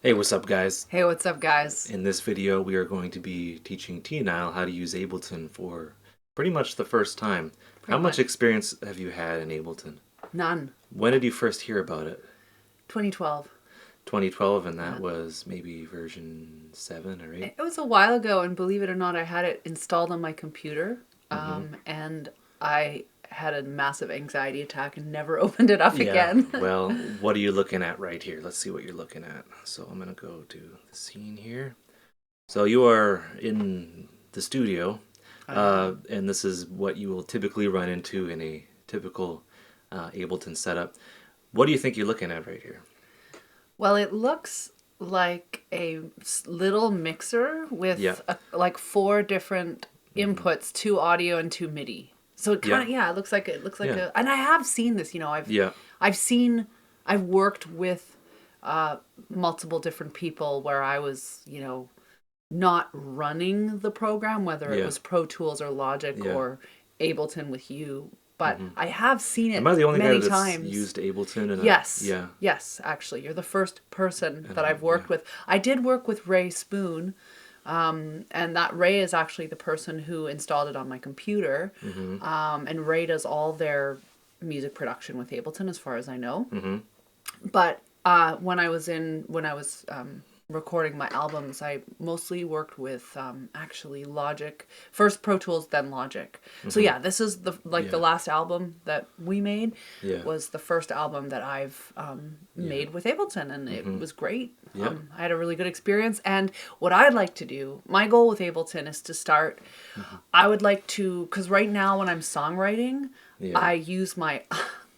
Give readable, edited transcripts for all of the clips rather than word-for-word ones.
Hey, what's up, guys? Hey, what's up, guys? In this video, we are going to be teaching T Nile how to use Ableton for pretty much the first time. How Pretty much much. experience have you had in Ableton? None. When did you first hear about it? 2012. 2012, and Yeah. that was maybe version 7 or 8? It was a while ago, and believe it or not, I had it installed on my computer, Mm-hmm. and I had a massive anxiety attack and never opened it up Yeah, again. well, what are you looking at right here? Let's see what you're looking at. So I'm going to go to the scene here. So you are in the studio, I am. and this is what you will typically run into in a typical Ableton setup. What do you think you're looking at right here? Well, it looks like a little mixer Yeah. with like four different Hmm. inputs, two audio and two midi. So it kind Yeah. of yeah, it looks like Yeah. a, and I have seen this. Yeah. I've seen, I've worked with multiple different people where I was, not running the program, whether it Yeah. was Pro Tools or Logic Yeah. or Ableton with you, but Hmm. I have seen Am it I the only guy many that's times. used Ableton in a Yes, yeah yes, actually, you're the first person and that I've yeah. worked with. I did work with Ray Spoon, and that Ray is actually the person who installed it on my computer. Hmm. And Ray does all their music production with Ableton, as far as I know. Hmm. But when I was recording my albums, I mostly worked with actually Logic, first Pro Tools, then Logic. So Hmm. yeah, this is the Yeah. last album that we made Yeah. was the first album that I've Yeah. made with Ableton, and it Hmm. was great. Yeah. I had a really good experience, and what I'd like to do, my goal with Ableton is to start. Hmm. I would like to, because right now when I'm songwriting, Yeah. I use my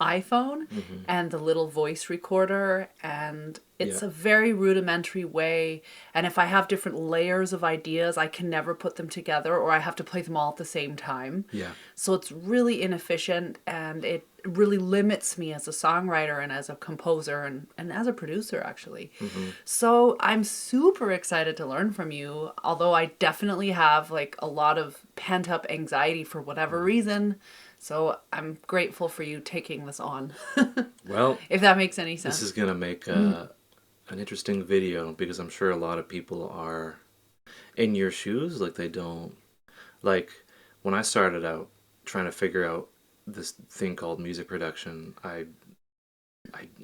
iPhone Hmm. and the little voice recorder, and Yeah. it's a very rudimentary way. And if I have different layers of ideas, I can never put them together, or I have to play them all at the same time. Yeah. So it's really inefficient, and it really limits me as a songwriter and as a composer and as a producer, actually. Hmm. So I'm super excited to learn from you, although I definitely have like a lot of pent up anxiety for whatever reason. So I'm grateful for you taking this on, Well, if that makes any this is sense. gonna make an interesting video because I'm sure a lot of people are in your shoes. Like they don't like when I started out trying to figure out this thing called music production. I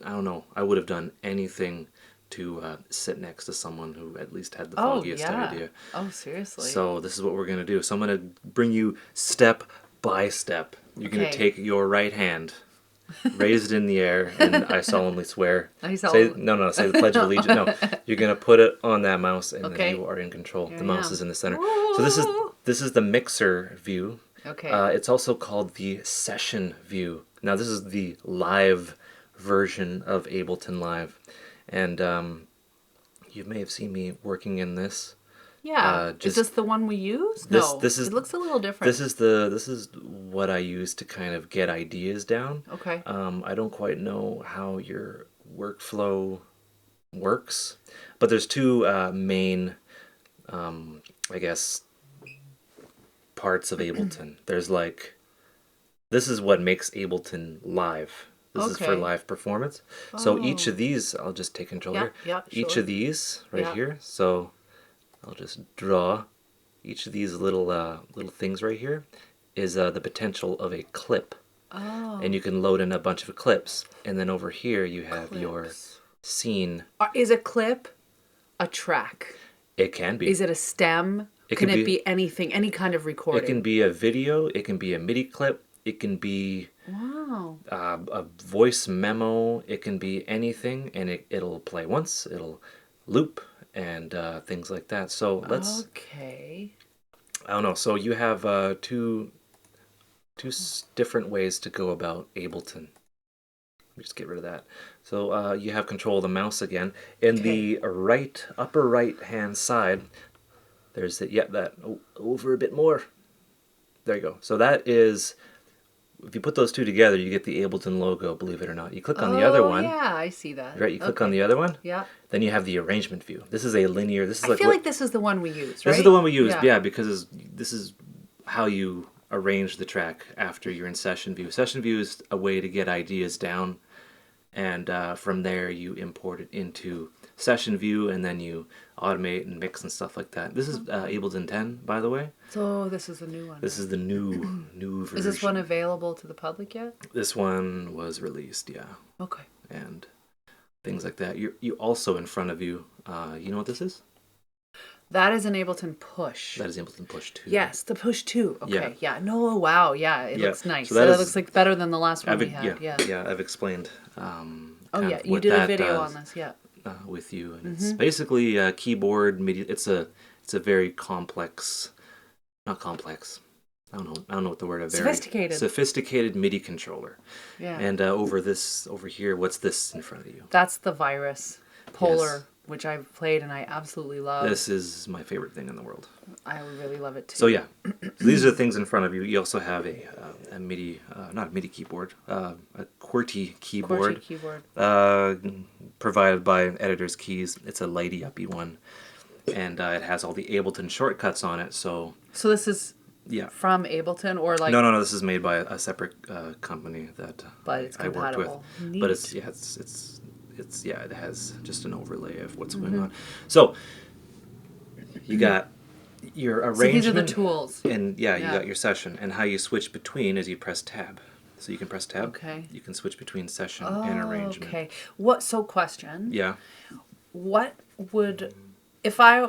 don't know. I would have done anything to sit next to someone who at least had the Oh, foggiest yeah. idea. Oh, seriously. So this is what we're gonna do. So I'm gonna bring you step by step. You're gonna Okay. take your right hand, raise it in the air, and I solemnly swear. I Say saw. no, no. Say the Pledge of Allegiance. No, you're gonna put it on that mouse, and then you Okay. are in control. Here The I mouse is am. in the center. So Woo! this is the mixer view. Okay. It's also called the session view. Now this is the live version of Ableton Live, and you may have seen me working in this. Yeah. Is Just this the one we use? this No. this is It looks a little this different. is the this is what I use to kind of get ideas down. Okay. I don't quite know how your workflow works, but there's two main, I guess, parts of Ableton. There's like this is what makes Ableton live. This is for Okay. live performance. So each Oh. of these, I'll just take control Yeah. here. Yeah. Each Sure. of these right Yeah. here. So I'll just draw each of these little things right here is the potential of a clip, and Oh. you can load in a bunch of clips. And then over here you have your Clips. scene. Is a clip a track? It can be. Is it a stem? It Can could it be. be anything, any kind of It can recording? be a video. It can be a MIDI clip. It can be Wow. a voice memo. It can be anything, and it'll play once. It'll loop and things like that. So let's. Okay. I don't know. So you have different ways to go about Ableton. Let me just get rid of that. So you have control of the mouse again. In Okay. the right upper right hand side, there's the that over a bit more. There you go. So that is if you put those two together, you get the Ableton logo. Believe it or not, you click on the other Oh, one. yeah, I see that. Right, you click on Okay. the other one. Yeah. Then you have the arrangement view. This is a linear. This is I like feel what like this is the one we use, this is right? the one we use. Yeah. Yeah, because this is how you arrange the track after you're in session view. Session view is a way to get ideas down, and from there you import it into session view, and then you automate and mix and stuff like that. This is Ableton 10, by the way. So this is the new one. This is the new version. Is this one available to the public yet? This one was released, yeah. Okay. And things like that. You also in front of you, you know what this is? That is an Ableton Push. That is Ableton Push 2. Yes, the Push 2. Okay, yeah. No, wow, yeah, it looks nice. So So that looks like better than the last one we Yeah, had. yeah, I've explained. Oh yeah, you what did a that video does, on this, yeah. with you, and it's basically a keyboard MIDI. It's a very complex, not complex. I don't know what the word. Sophisticated MIDI controller. Yeah. And over here, what's this in front of you? That's the Virus Polar, Yes. which I've played and I absolutely love. This is my favorite thing in the world. I really love it too. So yeah, these are the things in front of you. You also have a MIDI, not a MIDI keyboard, a QWERTY keyboard. QWERTY keyboard. Provided by Editor's Keys. It's a lighty uppy one, and it has all the Ableton shortcuts on it. So this is from Ableton or like no. This is made by a separate company that but it's I worked with. compatible. Neat. But it has just an overlay of what's going on. So you got your arrangement. So these are the tools. And you got your session, and how you switch between is you press tab. So you can press tab. Okay. You can switch between session and arrangement. Okay. Question. Yeah. What would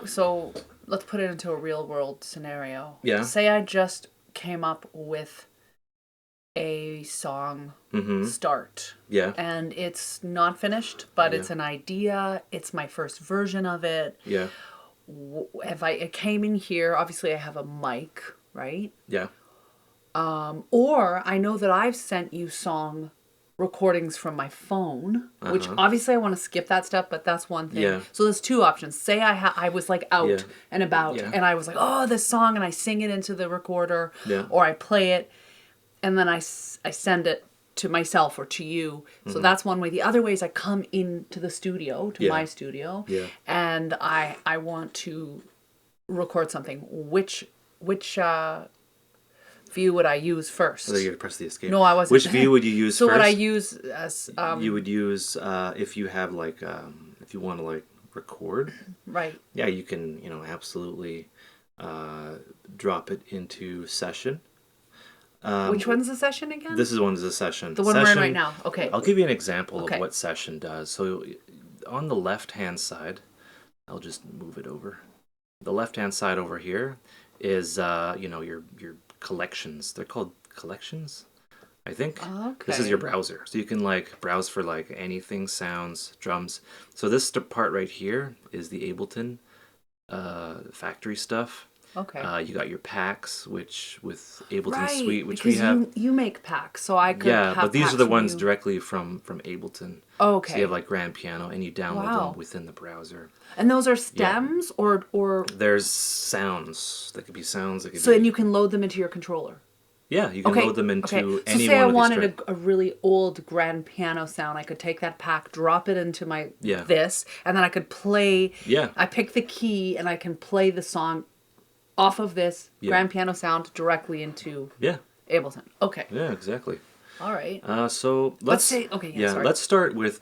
so let's put it into a real world scenario. Yeah. Say I just came up with a song start. Yeah. And it's not finished, but it's an idea. It's my first version of it. Yeah. If I came in here, obviously I have a mic, right? Yeah. Or I know that I've sent you song recordings from my phone, which obviously I want to skip that step, but that's one thing. Yeah. So there's two options. Say I was like out and about and I was like, oh, this song, and I sing it into the recorder or I play it and then I send it to myself or to you. So that's one way. The other way is I come into the studio, to my studio, and I want to record something. Which view would I use first? So you press the escape. No, I wasn't. Which view would you use so first? So what I use as you would use if you have like if you want to like record. Right. Yeah, you can absolutely drop it into session. Which one's the session again? This one's a session. The one we're in right now. Okay. I'll give you an example of what session does. So on the left-hand side, I'll just move it over. The left-hand side over here is your collections. They're called collections, I think. Okay. This is your browser. So you can like browse for like anything, sounds, drums. So this part right here is the Ableton factory stuff. Okay. You got your packs, which with Ableton right, Suite, which we have. You make packs, so I could have but these packs are the from ones you. directly from Ableton. Oh, okay. So you have like grand piano, and you download them within the browser. And those are stems or there's sounds. That could be sounds. That could and you can load them into your controller. Yeah, you can load them into any one of these. So say I wanted a really old grand piano sound, I could take that pack, drop it into my this, and then I could play. Yeah. I pick the key and I can play the song off of this grand piano sound directly into Ableton. Okay. Yeah, exactly. All right. So let's say sorry. Let's start with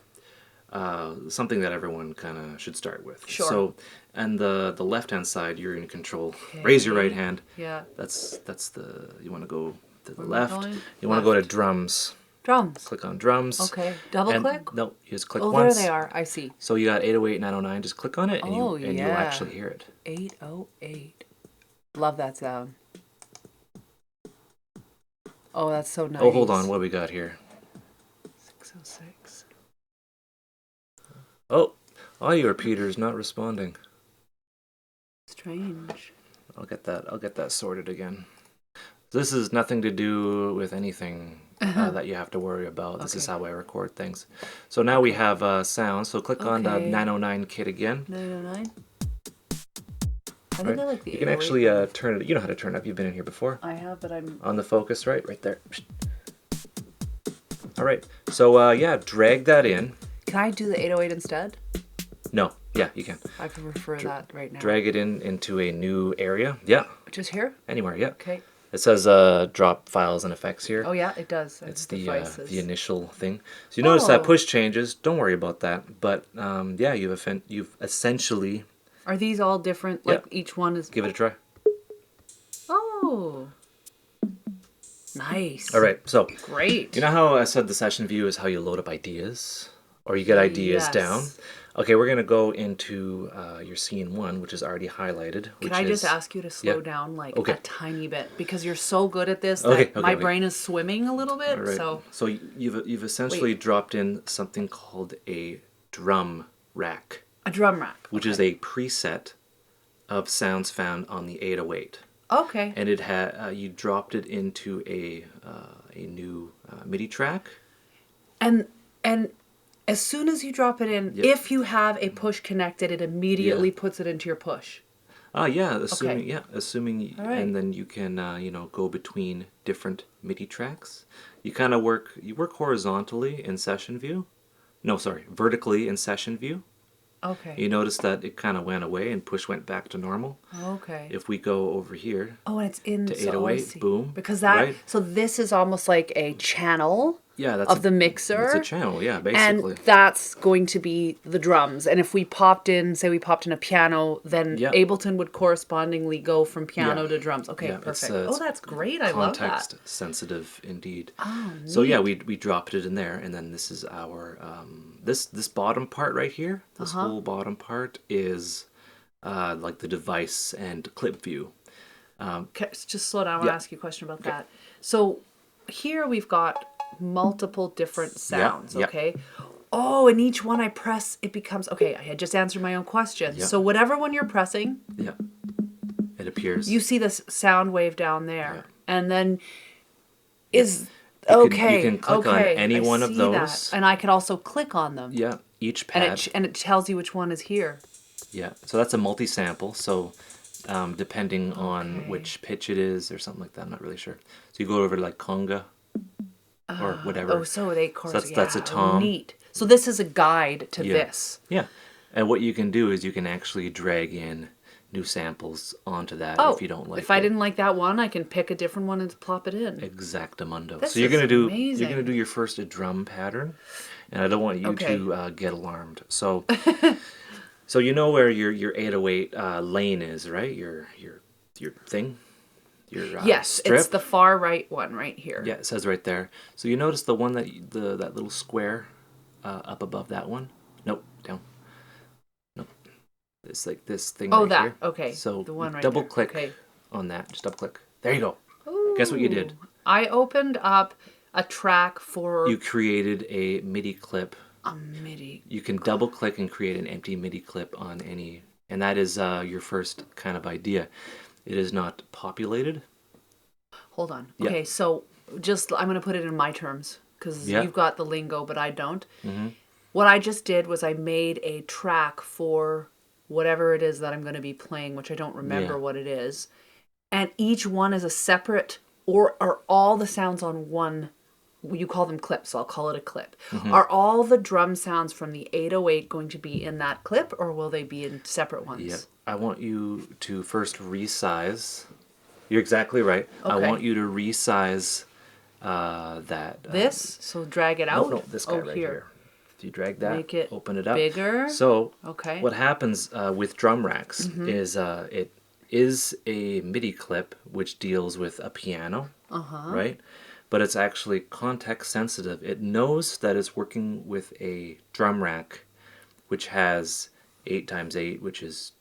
something that everyone kind of should start with. Sure. So, and the left hand side, you're in control. Okay. Raise your right hand. Yeah. That's the you want to go to the left. You want to go to drums. Drums. Click on drums. Okay. Double click? No, you just click once. once. There they are. I see. So you got 808, 909. Just click on it, and you'll actually hear it. 808. Love that sound. Oh, that's so nice. Oh, hold on. What do we got here? 606. Oh, audio repeater's not responding. Strange. I'll get that sorted again. This is nothing to do with anything that you have to worry about. This is how I record things. So now we have sound. So click on the 909 kit again. 909. I think I like the 808. You can actually turn it. You know how to turn it up. You've been in here before. I have, but I'm on the focus, right there. All right. So drag that in. Can I do the 808 instead? No. Yeah, you can. I prefer that right now. Drag it into a new area. Yeah. Just here? Anywhere. Yeah. Okay. It says drop files and effects here. Oh yeah, it does. It's Devices. the initial thing. So you notice that push changes. Don't worry about that. But yeah, you've essentially. Are these all different? Like each one is. Give it a try. Oh. Nice. All right, so great. You know how I said the session view is how you load up ideas, or you get ideas down. Okay, we're gonna go into your scene 1, which is already highlighted. Can I just ask you to slow down like a tiny bit because you're so good at this that my brain is swimming a little bit. Right. So you've essentially dropped in something called a drum rack. A drum rack, which is a preset of sounds found on the 808. Okay. And it had you dropped it into a new MIDI track. And as soon as you drop it in, if you have a push connected, it immediately puts it into your push. Assuming and then you can go between different MIDI tracks. You kind of work horizontally in session view. No, sorry, vertically in session view. Okay. You notice that it kind of went away and push went back to normal. Okay. If we go over here. Oh, and it's in to 808, boom. Because that so this is almost like a channel of the mixer. It's a channel, yeah, basically. And that's going to be the drums. And if we popped in a piano, then Ableton would correspondingly go from piano to drums. Okay, perfect. That's great. I love that. Context sensitive indeed. Oh, neat. So yeah, we dropped it in there, and then this is our this bottom part right here. This whole bottom part is like the device and clip view. Just slow down. I want to ask you a question about that. So here we've got multiple different sounds, okay? Oh, and each one I press, it becomes, okay, I had just answered my own question. So whatever one you're pressing, it appears. You see this sound wave down there. And then you can click on any one of those. That. And I can also click on them. Yeah, each pad. And it tells you which one is here. Yeah, so that's a multi-sample, so depending on which pitch it is or something like that, I'm not really sure. So you go over to like conga. Or whatever. Oh, so they chorus. That's a tom. Neat. So this is a guide to this. Yeah. And what you can do is you can actually drag in new samples onto that if you don't like it. If I didn't like that one, I can pick a different one and plop it in. Exactamundo. This so you're gonna do your first drum pattern, and I don't want you to get alarmed. So so you know where your 808 lane is, right? Your thing. Yes, strip. It's the far right one right here. Yeah, it says right there. So you notice the one that that little square up above that one? Nope, down. Nope. It's like this thing right here. Okay. So the one right double click on that. Just double click. There you go. Ooh. Guess what you did? I opened up a track for... You created a MIDI clip. A MIDI You can double click and create an empty MIDI clip on any... And that is your first kind of idea. It is not populated. Hold on. Okay, so I'm going to put it in my terms because you've got the lingo, but I don't. Mm-hmm. What I just did was I made a track for whatever it is that I'm going to be playing, which I don't remember what it is. And each one is a separate, or are all the sounds on one, you call them clips, so I'll call it a clip. Mm-hmm. Are all the drum sounds from the 808 going to be in that clip, or will they be in separate ones? Yeah. I want you to first resize. You're exactly right. Okay. I want you to resize that. This? So drag it out? No, this guy right here. If you drag that, make it open it up. Bigger. So what happens with drum racks is it is a MIDI clip which deals with a piano, right? But it's actually context sensitive. It knows that it's working with a drum rack which has 8x8, which is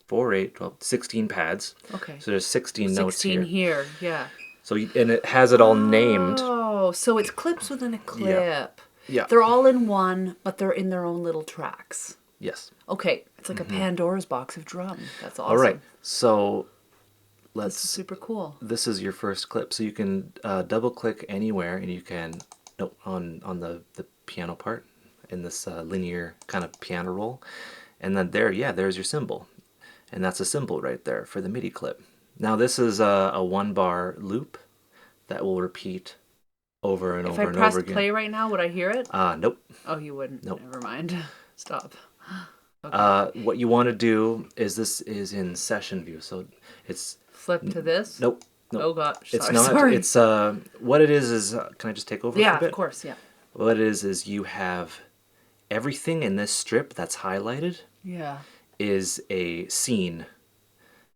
4, 8, 12, 16 pads. Okay. So there's 16 notes here. 16 here, yeah. So and it has it all named. Oh, so it's clips within a clip. Yeah. They're all in one, but they're in their own little tracks. Yes. Okay, it's like a Pandora's box of drum. That's awesome. All right. So this is super cool. This is your first clip. So you can double click anywhere, and you can on the piano part in this linear kind of piano roll. And then there's your cymbal. And that's a cymbal right there for the MIDI clip. Now this is a 1-bar loop that will repeat over and over and over again. If I pressed play right now, would I hear it? Nope. Oh, you wouldn't? Nope. Never mind. Stop. Okay. What you want to do is this is in session view. So it's flip to this? Nope. Nope. Oh gosh, it's sorry. not. Sorry. It's what it is. Can I just take over for a bit? Yeah, of course. Yeah. What it is you have everything in this strip that's highlighted. Yeah. Is a scene,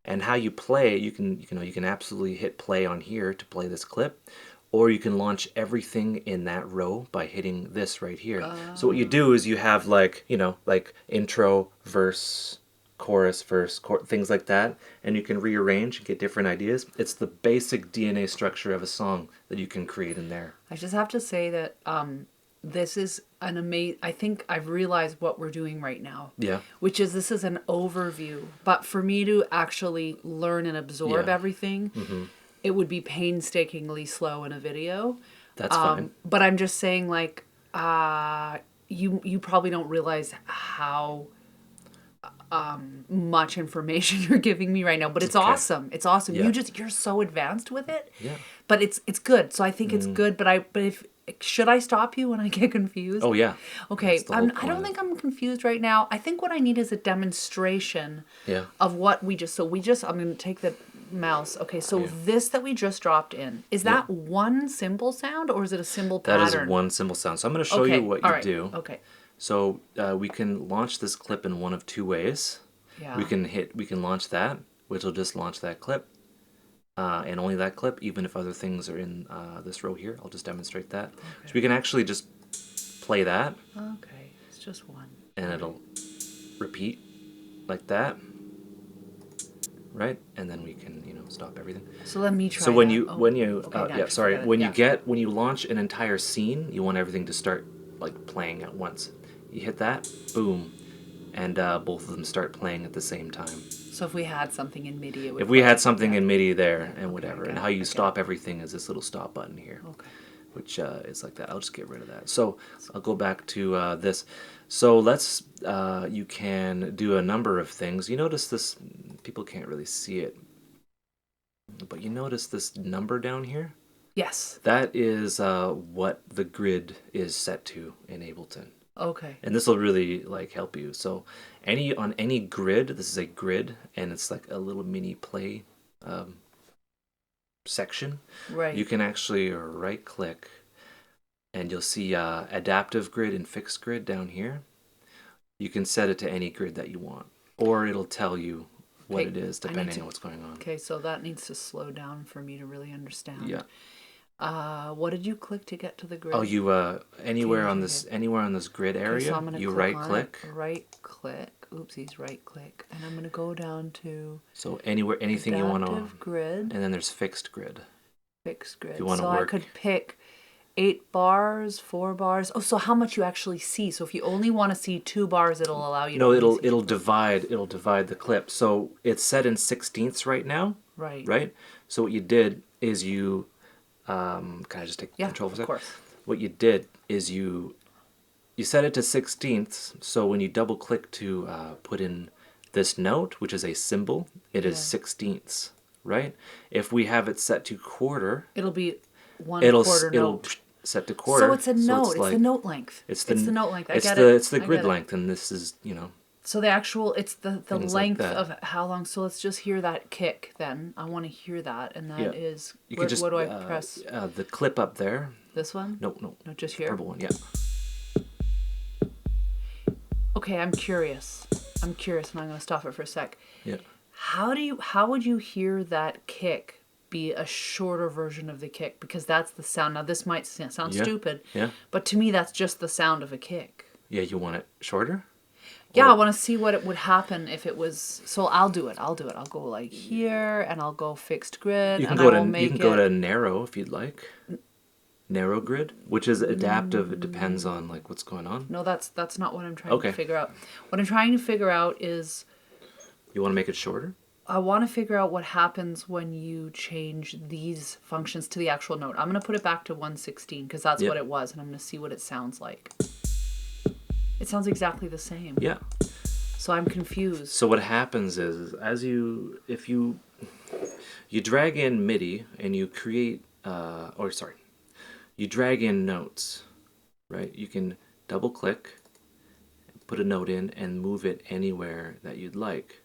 and how you play. You can absolutely hit play on here to play this clip, or you can launch everything in that row by hitting this right here. So what you do is you have like intro, verse, chorus, things like that, and you can rearrange and get different ideas. It's the basic DNA structure of a song that you can create in there. I just have to say that this is an amazing. I think I've realized what we're doing right now. Yeah. Which is this is an overview, but for me to actually learn and absorb everything, it would be painstakingly slow in a video. That's fine. But I'm just saying, like, you probably don't realize how much information you're giving me right now, but it's awesome. It's awesome. Yeah. You're so advanced with it. Yeah. But it's good. So I think it's good. But if should I stop you when I get confused? Oh yeah. Okay. I don't think I'm confused right now. I think what I need is a demonstration of what we just. I'm going to take the mouse. Okay. So this that we just dropped in, is that one cymbal sound or is it a cymbal pattern? That is one cymbal sound. So I'm going to show you what you do. Okay. So we can launch this clip in one of two ways. Yeah. We can launch that, which will just launch that clip, and only that clip, even if other things are in this row here. I'll just demonstrate that. Okay. So we can actually just play that. Okay, it's just one. And it'll repeat like that, right? And then we can stop everything. So let me try. So when you when you okay, when you launch an entire scene, you want everything to start like playing at once. You hit that, boom, and both of them start playing at the same time. So if we had something in MIDI, it would if we had something in MIDI there and whatever, and how you okay. stop everything is this little stop button here, which is like that. I'll just get rid of that. So I'll go back to this. So let's you can do a number of things. You notice this, people can't really see it, but you notice this number down here? Yes. That is what the grid is set to in Ableton. Okay. And this will really like help you. So on any grid, this is a grid, and it's like a little mini play section. Right. You can actually right click, and you'll see adaptive grid and fixed grid down here. You can set it to any grid that you want, or it'll tell you what it is depending on what's going on. Okay, so that needs to slow down for me to really understand. Yeah. What did you click to get to the grid? Oh, you anywhere on this grid area, so you right click. Right click. Oopsies, right click, and I'm gonna go down to. So anything you want to. Grid. And then there's fixed grid. Fixed grid. If you want to work. I could pick 8 bars, 4 bars. Oh, so how much you actually see? So if you only want to see 2 bars, it'll allow you. No, it'll divide the clip. So it's set in sixteenths right now. Right. Right. So what you did is you. Can I just take control for a second? Of course. What you did is you set it to sixteenths. So when you double click to put in this note, which is a symbol, it is sixteenths, right? If we have it set to quarter, it'll be quarter note. It'll set to quarter. So it's a note. It's the note length. It's the note length. It's the grid length, and this is So the actual, it's the length like of how long. So let's just hear that kick then. I want to hear that. And that is, what do I press? The clip up there. This one? No, just here? Purple one, yeah. Okay, I'm curious, and I'm going to stop it for a sec. Yeah. How would you hear that kick be a shorter version of the kick? Because that's the sound. Now this might sound stupid, but to me that's just the sound of a kick. Yeah, you want it shorter? Yeah, I want to see what it would happen if it was. So I'll do it. I'll go like here, and I'll go fixed grid. You can go to narrow if you'd like. Narrow grid, which is adaptive. It depends on like what's going on. No, that's not what I'm trying to figure out. What I'm trying to figure out is. You want to make it shorter? I want to figure out what happens when you change these functions to the actual note. I'm going to put it back to 116 because that's what it was, and I'm going to see what it sounds like. It sounds exactly the same. Yeah. So I'm confused. So what happens is, if you drag in MIDI and you create, you drag in notes, right? You can double click, put a note in, and move it anywhere that you'd like.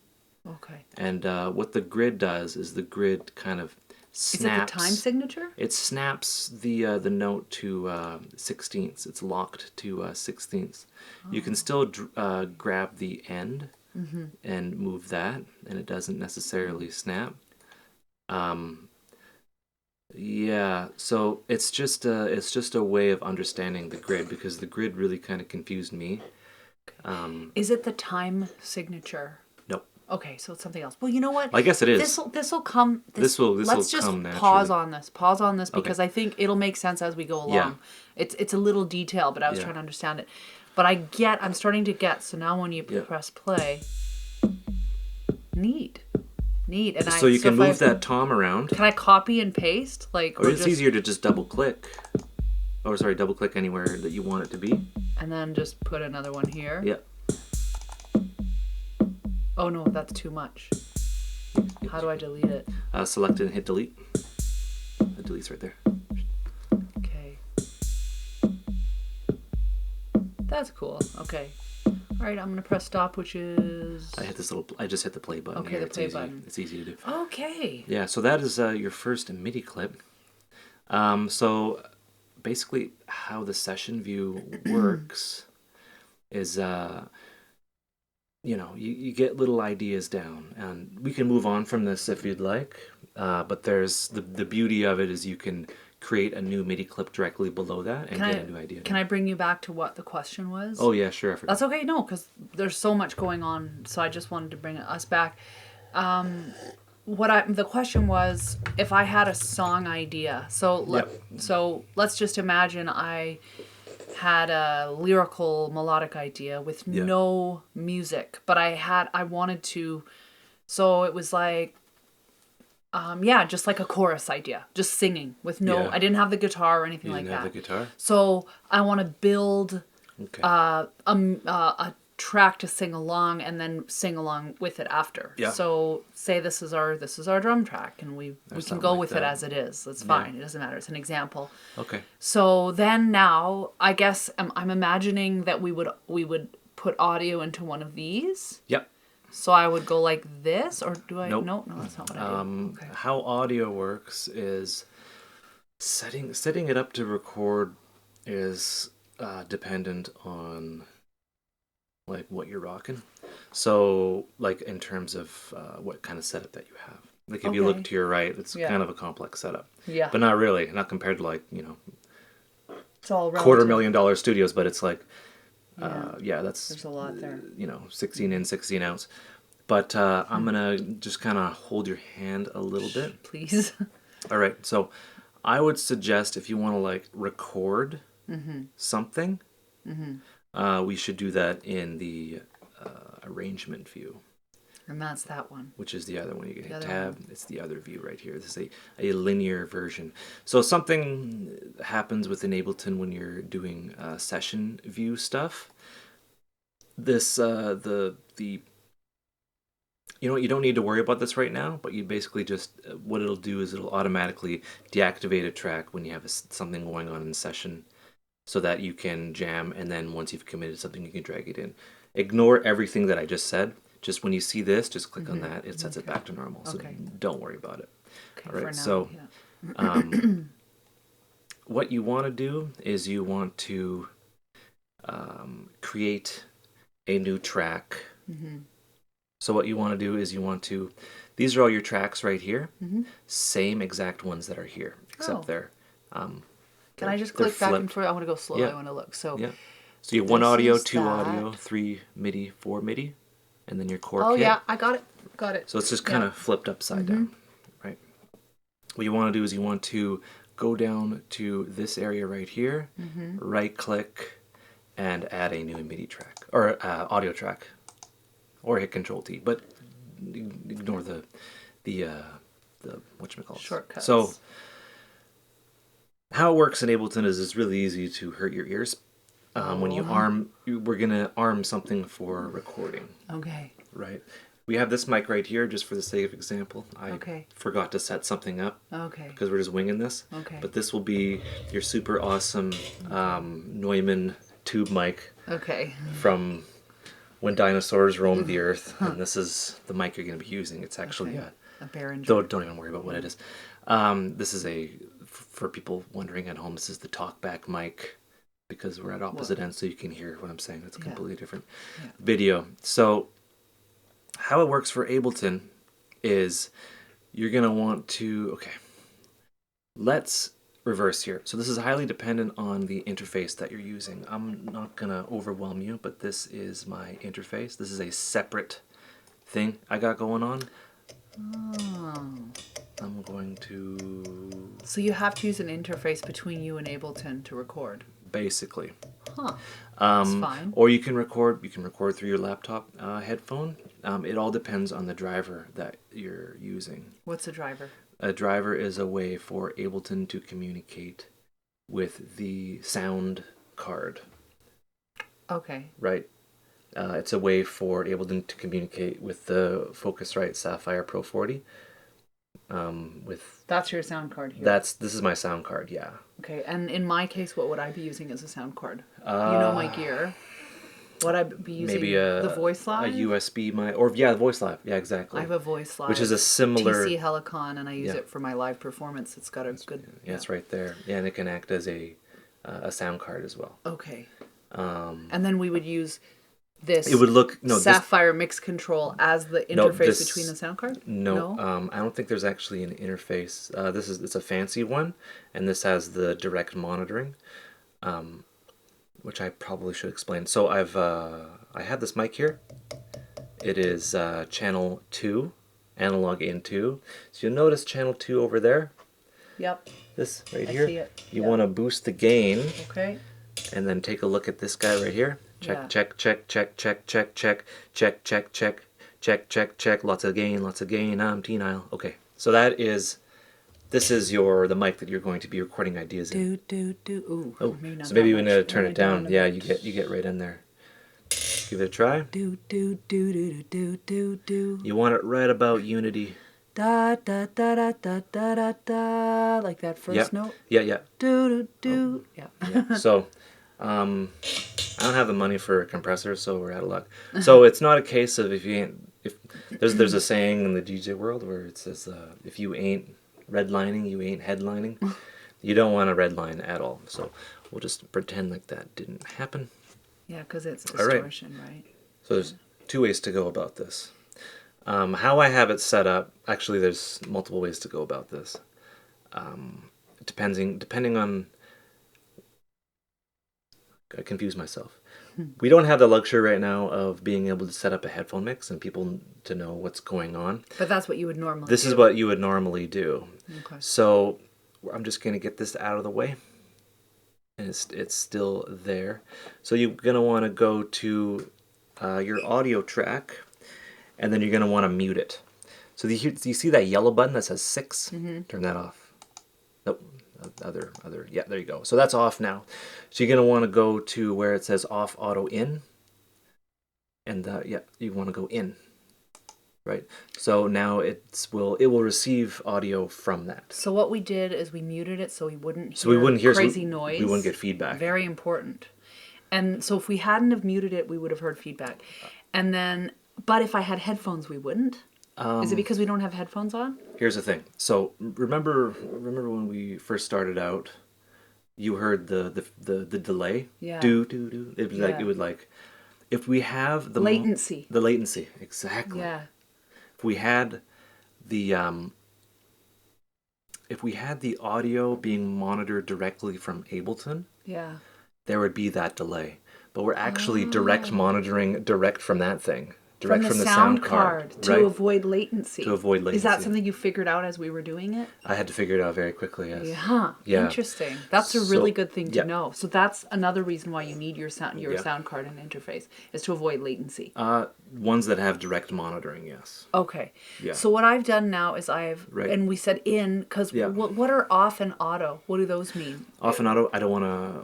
Okay. And what the grid does is the grid kind of snaps. Is it the time signature? It snaps the note to sixteenths. It's locked to sixteenths. Oh. You can still grab the end and move that, and it doesn't necessarily snap. Yeah, so it's just a way of understanding the grid, because the grid really kind of confused me. Is it the time signature? Nope. Okay, so it's something else. Well, you know what? I guess it is. This will come. This will let's just come naturally. Pause on this because I think it'll make sense as we go along. Yeah. It's a little detail, but I was trying to understand it. But I'm starting to get. So now when you press play, neat. And so you can move that tom around. Can I copy and paste? Or it's easier to just double click. Double click anywhere that you want it to be. And then just put another one here. Yeah. Oh no, that's too much. How do I delete it? Select it and hit delete. It deletes right there. Okay. That's cool. Okay. All right, I'm gonna press stop, which is. I just hit the play button. Okay, here. the play button. It's easy to do. Okay. Yeah, so that is your first MIDI clip. So basically, how the session view works is, you get little ideas down, and we can move on from this if you'd like. But there's the beauty of it is you can create a new MIDI clip directly below that and get a new idea. Can I bring you back to what the question was? Oh yeah, sure. I forgot. That's okay. No, because there's so much going on, so I just wanted to bring us back. The question was if I had a song idea. So let's just imagine I had a lyrical melodic idea with no music, but I wanted to. So it was like. Just like a chorus idea, just singing with no. I didn't have the guitar or anything like that. You didn't have the guitar. So I want to build a track to sing along, and then sing along with it after. Yeah. So say this is our drum track, and we can go with it as it is. That's fine. It doesn't matter. It's an example. Okay. So then now I guess I'm imagining that we would put audio into one of these. Yep. So I would go like this, or do I? Nope. No, that's not what I do. Okay. How audio works is setting it up to record is dependent on like what you're rocking. So like in terms of what kind of setup that you have. Like if you look to your right, it's kind of a complex setup. Yeah. But not really, not compared to like it's all relative. $250,000 studios, but it's like. There's a lot there. 16 in, 16 outs. But I'm going to just kind of hold your hand a little bit. Please. All right. So I would suggest if you want to like record something, we should do that in the arrangement view. And that's that one. Which is the other one. You can hit tab. It's the other view right here. This is a linear version. So something happens within Ableton when you're doing session view stuff. This you don't need to worry about this right now, but you basically just what it'll do is it'll automatically deactivate a track when you have something going on in session, so that you can jam, and then once you've committed something, you can drag it in. Ignore everything that I just said. Just when you see this, just click on that. It sets it back to normal. So don't worry about it. Okay, all right. Now, so what you want to do is you want to create a new track. So what you want to do is you want to. These are all your tracks right here. Same exact ones that are here, except they're. Can I just click back and forth? I want to go slow. I want to look. So. Yeah. So you have 1 audio, 2 audio, 3 MIDI, 4 MIDI. And then your core kit. Yeah, I got it. So it's just kind of flipped upside down, right? What you want to do is you want to go down to this area right here, right click, and add a new MIDI track, or audio track, or hit Control T, but ignore the whatchamacallit. Shortcuts. So how it works in Ableton is it's really easy to hurt your ears. When you we're going to arm something for recording. Okay. Right. We have this mic right here, just for the sake of example. I forgot to set something up. Okay. Because we're just winging this. Okay. But this will be your super awesome Neumann tube mic. Okay. From when dinosaurs roamed the earth, and this is the mic you're going to be using. It's actually a Behringer. Don't even worry about what it is. This is for people wondering at home, this is the talkback mic, because we're at opposite ends, so you can hear what I'm saying. It's a completely different video. So how it works for Ableton is you're going to want to, let's reverse here. So this is highly dependent on the interface that you're using. I'm not going to overwhelm you, but this is my interface. This is a separate thing I got going on. Oh. I'm going to... So you have to use an interface between you and Ableton to record? Basically. Huh. That's fine. Or you can record through your laptop headphone. It all depends on the driver that you're using. What's a driver? A driver is a way for Ableton to communicate with the sound card. Okay. Right? It's a way for Ableton to communicate with the Focusrite Sapphire Pro 40. That's your sound card here. This is my sound card, yeah. Okay, and in my case, what would I be using as a sound card? You know my gear. Would I be using maybe the Voice Live? A USB mic, or the Voice Live. Yeah, exactly. I have a Voice Live, which is a similar TC Helicon, and I use it for my live performance. It's got a good. Yeah, it's right there. Yeah, and it can act as a sound card as well. Okay. And then we would use this. It would look Sapphire mix control as the interface between the sound card. No, I don't think there's actually an interface. It's a fancy one, and this has the direct monitoring. Which I probably should explain. So I have this mic here. It is channel 2, analog in 2. So you'll notice channel 2 over there. Yep. This right here. I see it. You want to boost the gain. Okay. And then take a look at this guy right here. Check, check, check, check, check, check, check, check, check, check, check, check, check. Lots of gain, lots of gain. I'm T-Nile. Okay. So this is the mic that you're going to be recording ideas in. Ooh. Oh, so maybe we need to turn it down. Yeah, you get right in there. Give it a try. You want it right about unity. Da da da da da da da da, like that first note. Yeah. Do do do. Yeah. So, I don't have the money for a compressor, so we're out of luck. So it's not a case of if there's a saying in the DJ world where it says if you ain't redlining, you ain't headlining. You don't want a redline at all. So we'll just pretend like that didn't happen. Yeah, because it's distortion, right? So there's two ways to go about this. How I have it set up, actually there's multiple ways to go about this. Depending on... I confuse myself. We don't have the luxury right now of being able to set up a headphone mix and people to know what's going on. But that's what you would normally do. This is what you would normally do. Okay. So I'm just going to get this out of the way. And it's still there. So you're going to want to go to your audio track, and then you're going to want to mute it. So do you see that yellow button that says 6? Mm-hmm. Turn that off. Nope. Other. Yeah, there you go. So that's off now. So you're going to want to go to where it says off auto in. And you want to go in. Right? So now it will receive audio from that. So what we did is we muted it so we wouldn't hear crazy noise. We wouldn't get feedback. Very important. And so if we hadn't have muted it, we would have heard feedback. And then, but if I had headphones, we wouldn't. Is it because we don't have headphones on? Here's the thing. So remember when we first started out, you heard the delay. Yeah. Do. It would if we have the latency. The latency, exactly. Yeah. If we had the audio being monitored directly from Ableton, there would be that delay. But we're actually direct monitoring direct from that thing. Direct from the sound card to avoid latency. To avoid latency. Is that something you figured out as we were doing it? I had to figure it out very quickly, yes. Yeah. Interesting. That's a really good thing to know. So that's another reason why you need your sound card and interface, is to avoid latency. Ones that have direct monitoring, yes. Okay. Yeah. So what I've done now is and we said in, because what are off and auto? What do those mean? Off and auto, I don't want to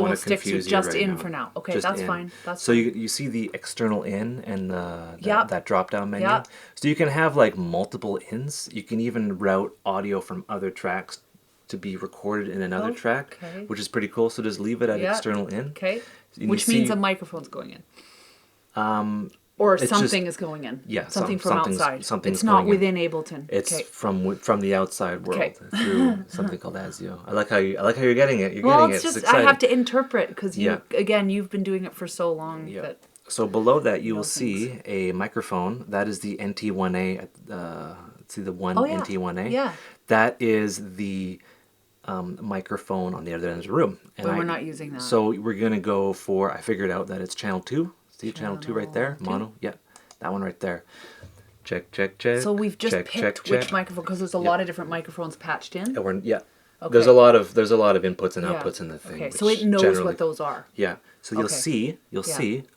we'll stick confuse to you just right in now. for now. Okay, just that's in. fine. So you see the external in and that drop down menu. Yep. So you can have multiple ins. You can even route audio from other tracks to be recorded in another track, which is pretty cool. So just leave it at external in. Okay. Which means a microphone's going in. Or something is going in. Yeah, something from outside. Something's it's not going within Ableton. It's from the outside world through something called ASIO. I like how you're getting it. You're getting it. It's just exciting. I have to interpret because you've been doing it for so long. Yeah. That So below that you will see a microphone. That is the NT1A. Let's see the NT1A. Yeah. That is the microphone on the other end of the room. And we're not using that. So we're gonna go for. I figured out that it's channel 2. See channel 2 right there, mono. Yeah, that one right there. Check. So we've just picked which microphone because there's a lot of different microphones patched in. And Okay. There's a lot of inputs and outputs in the thing. Okay, so it knows what those are. Yeah. So you'll see.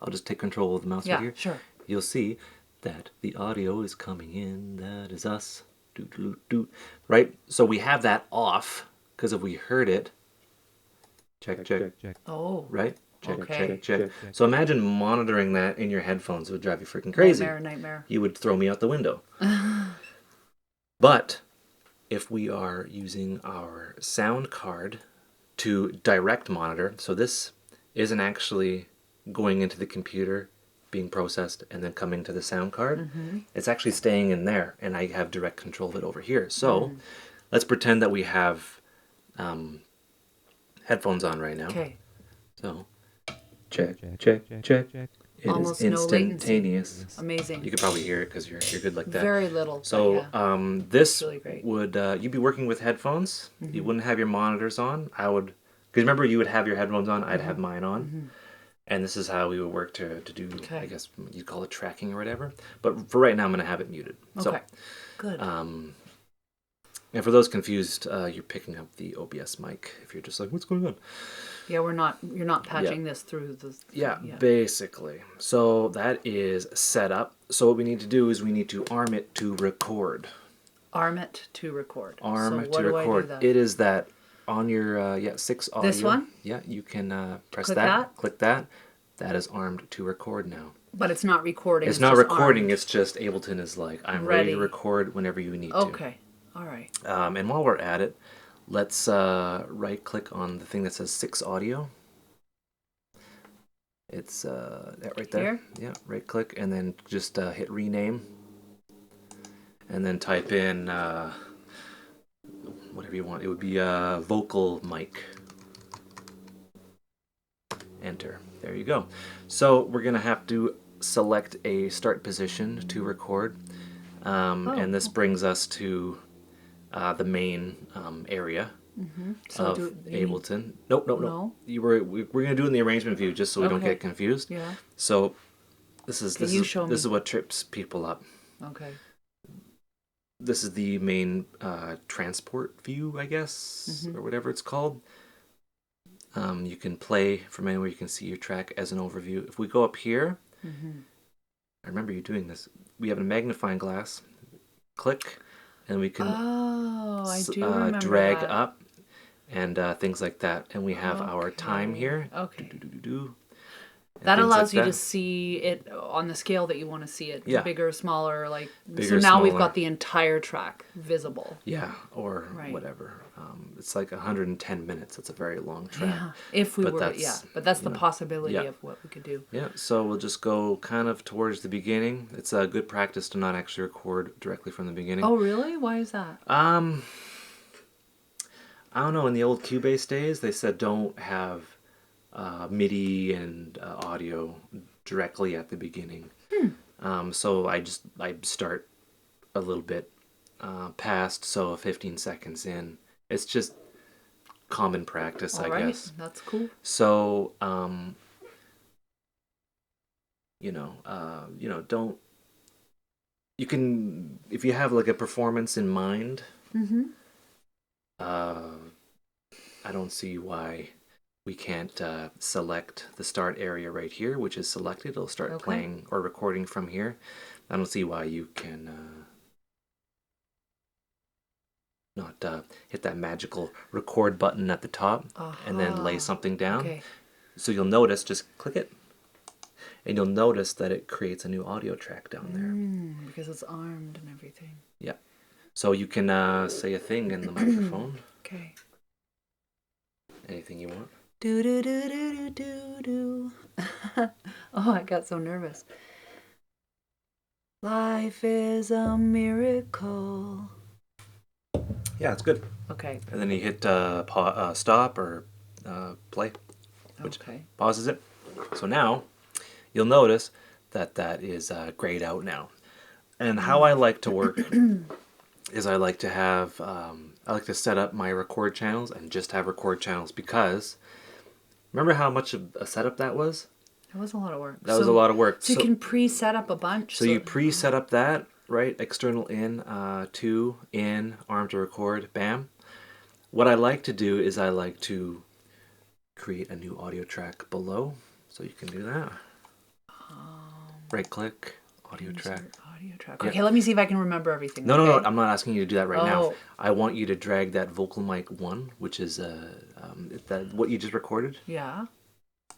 I'll just take control of the mouse right here. Sure. You'll see that the audio is coming in. That is us. Do. Right. So we have that off because if we heard it. Check. Oh. Right. Check. So imagine monitoring that in your headphones. It would drive you freaking crazy. Nightmare. You would throw me out the window. But if we are using our sound card to direct monitor, so this isn't actually going into the computer, being processed, and then coming to the sound card. It's actually staying in there, and I have direct control of it over here. So let's pretend that we have headphones on right now. Okay. So check. It almost is instantaneous. No latency. Amazing. You could probably hear it because you're good like that. Very little. So this really great. would you'd be working with headphones. You wouldn't have your monitors on. I would, because remember you would have your headphones on. I'd have mine on, and this is how we would work to do. I guess you'd call it tracking or whatever. But for right now, I'm going to have it muted. Okay. So, good. And for those confused, you're picking up the OBS mic. If you're just like, what's going on? Yeah, you're not patching this through the... Yeah, basically. So that is set up. So what we need to do is we need to arm it to record. Arm it to record. Arm so to record. It is that on your 6 audio. This one? Yeah, you can press that. Click that. That is armed to record now. But it's not recording. It's not recording. Armed. It's just Ableton is like, I'm ready to record whenever you need to. Okay. All right. And while we're at it, let's right-click on the thing that says 6 audio. It's that right there. Here? Yeah, right-click, and then just hit rename. And then type in whatever you want. It would be vocal mic. Enter. There you go. So we're going to have to select a start position to record. And this brings us to the main area of Ableton. Nope. No? We're going to do it in the arrangement view just so we don't get confused. Yeah. So this is what trips people up. Okay. This is the main transport view, I guess, or whatever it's called. You can play from anywhere. You can see your track as an overview. If we go up here, I remember you doing this. We have a magnifying glass. Click, and we can drag up and things like that. And we have our time here. Okay. That allows you to see it on the scale that you want to see it. Yeah. Bigger, smaller, Bigger, so now smaller. we've got the entire track visible. Yeah, or whatever. It's like 110 minutes. It's a very long track. Yeah, if we were, but that's the possibility of what we could do. Yeah, so we'll just go kind of towards the beginning. It's a good practice to not actually record directly from the beginning. Oh, really? Why is that? I don't know. In the old Cubase days, they said don't have MIDI and audio directly at the beginning. So I start a little bit past, so 15 seconds in. It's just common practice, I guess. That's cool. So don't. You can, if you have like a performance in mind. I don't see why we can't select the start area right here, which is selected. It'll start playing or recording from here. I don't see why you can not hit that magical record button at the top and then lay something down. Okay. So you'll notice, just click it, and you'll notice that it creates a new audio track down there. Because it's armed and everything. Yeah. So you can say a thing in the microphone. Okay. Anything you want. Do do do do do do. Oh, I got so nervous. Life is a miracle. Yeah, it's good. Okay. And then you hit stop or play, which pauses it. So now you'll notice that that is grayed out now. And how I like to work is I like to have I like to set up my record channels and just have record channels because remember how much of a setup that was? That was a lot of work. That was a lot of work. So you can pre-set up a bunch. So you pre-set up that, right? External in, to, in, arm to record, bam. What I like to do is I like to create a new audio track below. So you can do that. Right click, audio track. Audio track. Okay, let me see if I can remember everything. No, no, I'm not asking you to do that right now. I want you to drag that vocal mic 1, which is that what you just recorded. Yeah.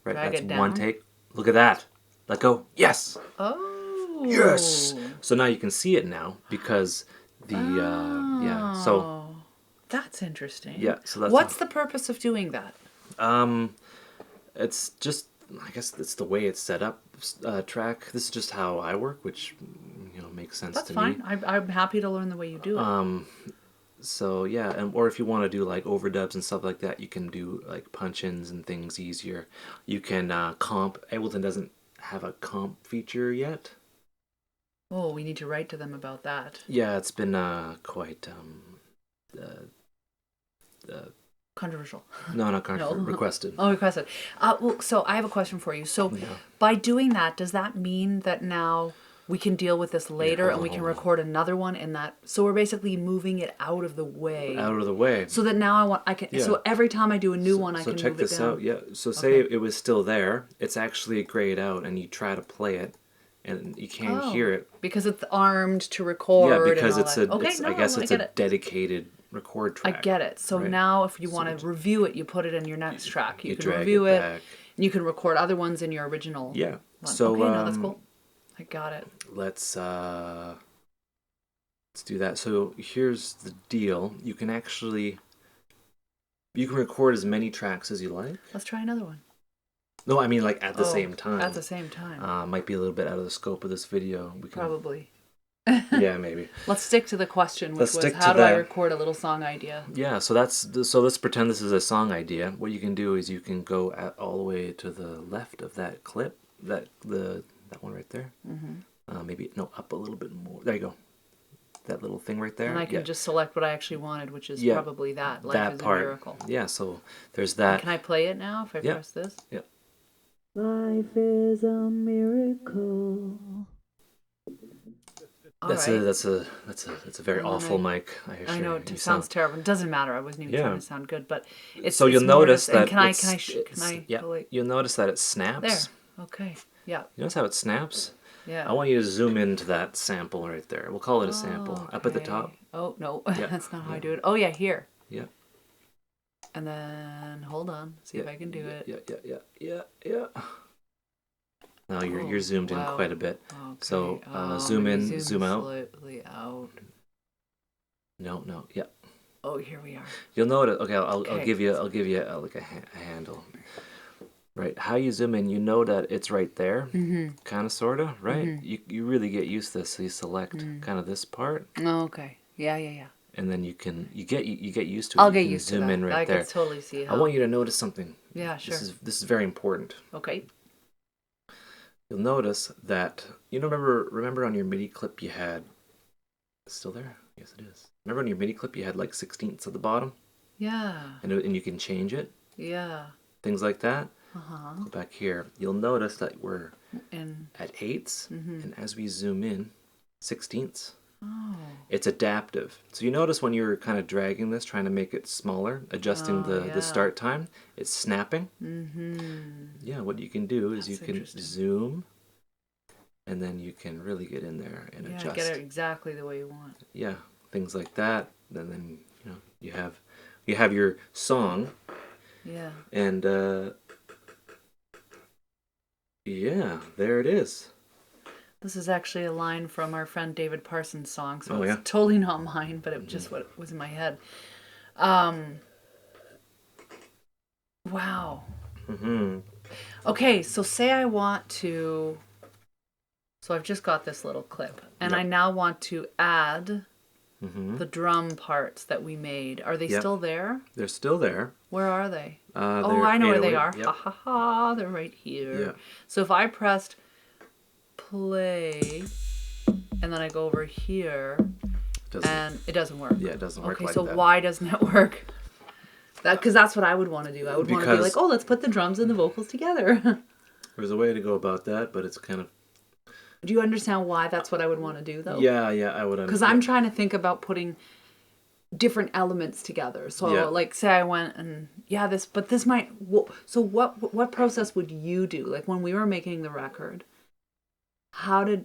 Right, drag that's it down. 1 take. Look at that. Let go. Yes. Oh. Yes. So now you can see it now because the yeah. So that's interesting. Yeah. So that's what's the purpose of doing that? It's just I guess it's the way it's set up. Track. This is just how I work, which makes sense to me. That's fine. I'm happy to learn the way you do it. So yeah, and or if you want to do like overdubs and stuff like that, you can do like punch-ins and things easier. You can comp. Ableton doesn't have a comp feature yet. Oh, we need to write to them about that. Yeah, it's been quite controversial. No, not controversial. No. Requested. Oh, requested. Well, so I have a question for you. So by doing that, does that mean that now we can deal with this later and we can record another one in that? So we're basically moving it out of the way. Out of the way. So that now I can. So every time I do a new one, I can move it down. So check this out. Yeah. So say it was still there. It's actually grayed out, and you try to play it, and you can't hear it because it's armed to record. Yeah, because it's a. I guess it's a dedicated record track. I get it. So now if you want to review it, you put it in your next track. You can review it. And you can record other ones in your original. Yeah. One. So no, that's cool. I got it. Let's do that. So here's the deal. You can record as many tracks as you like. Let's try another one. No, I mean like at the same time. At the same time. Might be a little bit out of the scope of this video. Probably. Yeah, maybe. Let's stick to the question, which was how do I record a little song idea? Yeah, so let's pretend this is a song idea. What you can do is you can go all the way to the left of that clip, that one right there. Mm-hmm. Maybe up a little bit more. There you go. That little thing right there. And I can just select what I actually wanted, which is probably that. Life is a miracle. Yeah, so there's that. And can I play it now if I press this? Yeah. Life is a miracle. That's a very awful mic. I know it sounds terrible. It doesn't matter. I wasn't even trying to sound good, but it's. So you'll notice that. Can I? You'll notice that it snaps. There. Okay. Yeah. You notice how it snaps? Yeah. I want you to zoom into that sample right there. We'll call it a sample. Okay. Up at the top. Oh no, that's not how I do it. Oh yeah, here. Yeah. And then hold on, see if I can do it. Yeah. Now you're zoomed in quite a bit. Okay. So zoom in, zoom out. Slightly out. No. Yeah. Oh, here we are. You'll notice. Okay, I'll give you like a handle. Right, how you zoom in, you know that it's right there, kind of, sort of, right? Mm-hmm. You really get used to this, so you select kind of this part. Oh, okay. Yeah. And then you get used to it. I'll get used to that. Zoom in right there. I can totally see how. I want you to notice something. Yeah, sure. This is very important. Okay. You'll notice that remember on your MIDI clip you had. It's still there? Yes, it is. Remember on your MIDI clip you had like sixteenths at the bottom? Yeah. And you can change it. Yeah. Things like that. Go back here. You'll notice that we're at eighths, and as we zoom in, sixteenths. Oh. It's adaptive. So you notice when you're kind of dragging this, trying to make it smaller, adjusting the start time, it's snapping. Yeah, what you can do is you can zoom, and then you can really get in there and adjust. Get it exactly the way you want. Yeah, things like that. And then you have your song. Yeah. And yeah, there it is. This is actually a line from our friend David Parsons' song, so it's totally not mine, but it just what was in my head. Wow. Mm-hmm. Okay, so say I want to. So I've just got this little clip, and I now want to add the drum parts that we made. Are they still there? They're still there. Where are they? Oh, I know where they are. Yep. Ha ha ha! They're right here. Yeah. So if I pressed play, and then I go over here, and it doesn't work. Yeah, it doesn't work like that. Okay, so why doesn't it work? Because that's what I would want to do. I would want to be like, oh, let's put the drums and the vocals together. There's a way to go about that, but it's kind of... Do you understand why that's what I would want to do, though? Yeah, I would understand. Because I'm trying to think about putting different elements together. So, like, say I went and, this might... So what process would you do? Like, when we were making the record,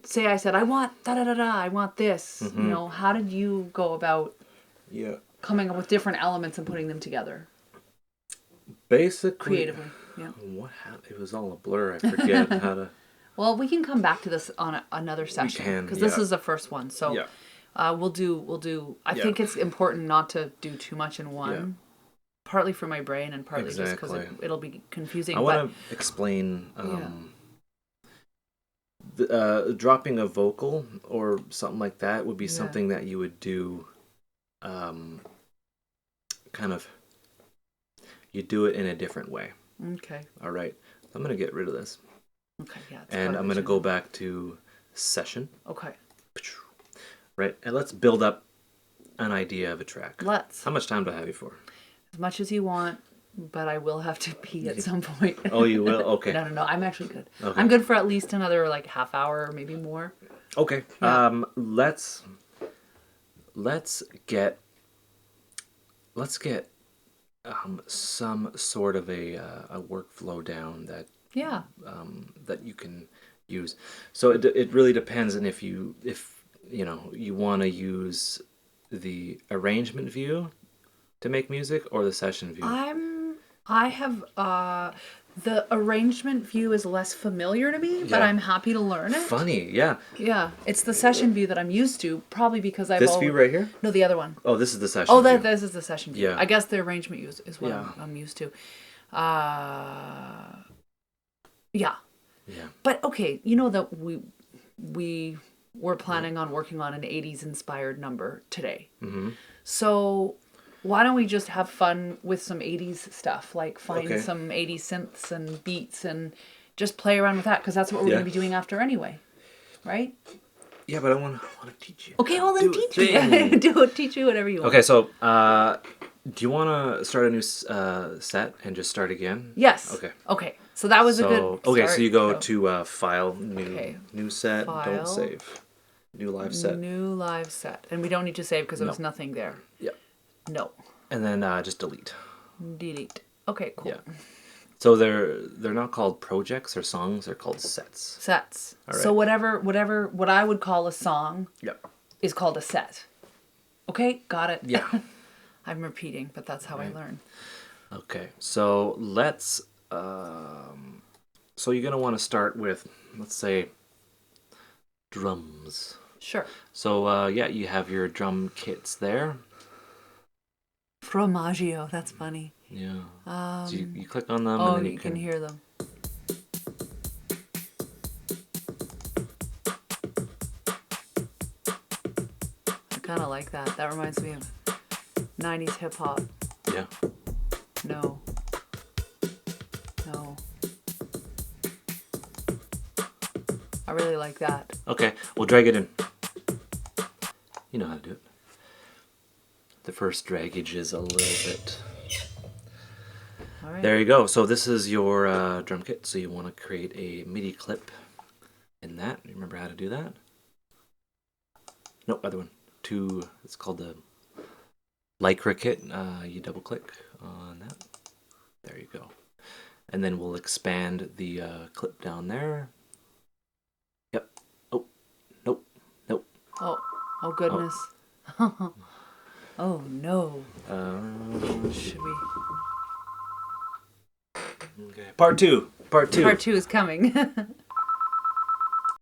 say I said, I want da-da-da-da, I want this. You know, how did you go about coming up with different elements and putting them together? Basically... Creatively, yeah. What happened? It was all a blur. I forget how to... Well, we can come back to this on another session because this is the first one. So we'll do. I think it's important not to do too much in one. Partly for my brain and partly just because it'll be confusing. I want to explain dropping a vocal or something like that would be something that you would do. Kind of. You do it in a different way. Okay. All right. I'm gonna get rid of this. Okay, yeah. And I'm going to go back to session. Okay. Right, and let's build up an idea of a track. Let's. How much time do I have you for? As much as you want, but I will have to pee at some point. Oh, you will? Okay. No. I'm actually good. Okay. I'm good for at least another like half hour or maybe more. Okay. Yeah. Let's get some sort of a workflow down that that you can use. So it really depends on if you want to use the arrangement view to make music or the session view. I have the arrangement view is less familiar to me, but I'm happy to learn it. Funny, yeah. Yeah, it's the session view that I'm used to, probably because I've view right here? No, the other one. Oh, this is the session view. This is the session view. Yeah. I guess the arrangement view is what I'm used to. Yeah. But okay, you know that we were planning on working on an 80s inspired number today. Mm-hmm. So why don't we just have fun with some 80s stuff? Like find some 80s synths and beats and just play around with that because that's what we're going to be doing after anyway. Right? Yeah, but I want to teach you. Okay, well then teach me. Teach me whatever you want. Okay, so do you want to start a new set and just start again? Yes. Okay. So that was a good start. Okay, so you go to File, New Set, File, don't save. New live set. New live set. And we don't need to save because there was nothing there. Yeah. No. And then just delete. Delete. Okay, cool. Yeah. So they're not called projects or songs, they're called sets. Sets. All right. So what I would call a song is called a set. Okay, got it. Yeah. I'm repeating, but that's how I learn. Okay, so let's so you're gonna want to start with, let's say, drums. Sure. So you have your drum kits there. Fromaggio, that's funny. Yeah. So you click on them and then you can hear them. I kind of like that. That reminds me of 90s hip hop. Yeah. No. I really like that. Okay, we'll drag it in. You know how to do it. The first dragage is a little bit... All right. There you go. So this is your drum kit. So you want to create a MIDI clip in that. You remember how to do that? Nope, other one. It's called the Lycra kit. You double click on that. There you go. And then we'll expand the clip down there. Yep. Oh, nope. Oh goodness. Oh no. Should we? Okay. Part two. Part two is coming.